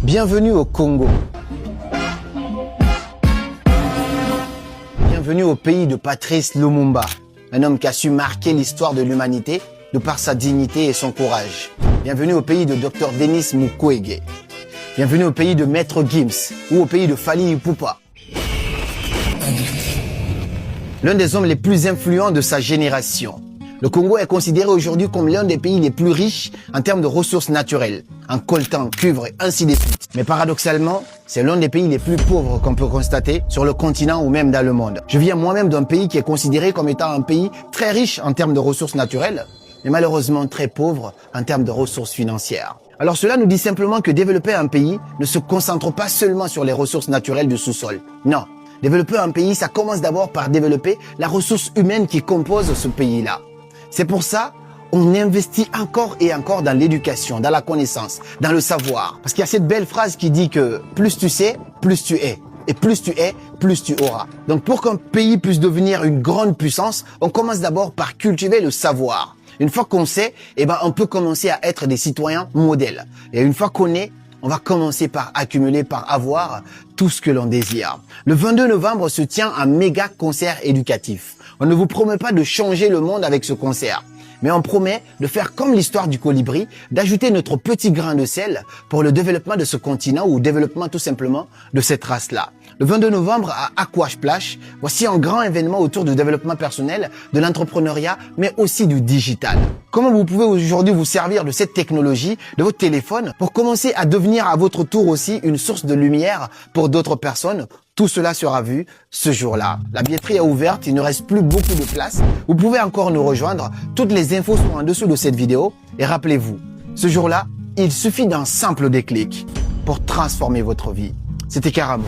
Bienvenue au Congo. Bienvenue au pays de Patrice Lumumba, un homme qui a su marquer l'histoire de l'humanité de par sa dignité et son courage. Bienvenue au pays de Dr Denis Mukwege. Bienvenue au pays de Maître Gims ou au pays de Fally Ipupa. L'un des hommes les plus influents de sa génération. Le Congo est considéré aujourd'hui comme l'un des pays les plus riches en termes de ressources naturelles, en coltan, cuivre et ainsi de suite. Mais paradoxalement, c'est l'un des pays les plus pauvres qu'on peut constater sur le continent ou même dans le monde. Je viens moi-même d'un pays qui est considéré comme étant un pays très riche en termes de ressources naturelles, mais malheureusement très pauvre en termes de ressources financières. Alors cela nous dit simplement que développer un pays ne se concentre pas seulement sur les ressources naturelles du sous-sol. Non, développer un pays, ça commence d'abord par développer la ressource humaine qui compose ce pays-là. C'est pour ça on investit encore et encore dans l'éducation, dans la connaissance, dans le savoir. Parce qu'il y a cette belle phrase qui dit que plus tu sais, plus tu es. Et plus tu es, plus tu auras. Donc pour qu'un pays puisse devenir une grande puissance, on commence d'abord par cultiver le savoir. Une fois qu'on sait, on peut commencer à être des citoyens modèles. Et une fois qu'on est, on va commencer par accumuler, par avoir tout ce que l'on désire. Le 22 novembre se tient un méga concert éducatif. On ne vous promet pas de changer le monde avec ce concert, mais on promet de faire comme l'histoire du colibri, d'ajouter notre petit grain de sel pour le développement de ce continent ou le développement tout simplement de cette race-là. Le 22 novembre à Aquasplash, voici un grand événement autour du développement personnel, de l'entrepreneuriat, mais aussi du digital. Comment vous pouvez aujourd'hui vous servir de cette technologie, de votre téléphone, pour commencer à devenir à votre tour aussi une source de lumière pour d'autres personnes. Tout cela sera vu ce jour-là. La billetterie est ouverte, il ne reste plus beaucoup de place. Vous pouvez encore nous rejoindre. Toutes les infos sont en dessous de cette vidéo. Et rappelez-vous, ce jour-là, il suffit d'un simple déclic pour transformer votre vie. C'était Karamo.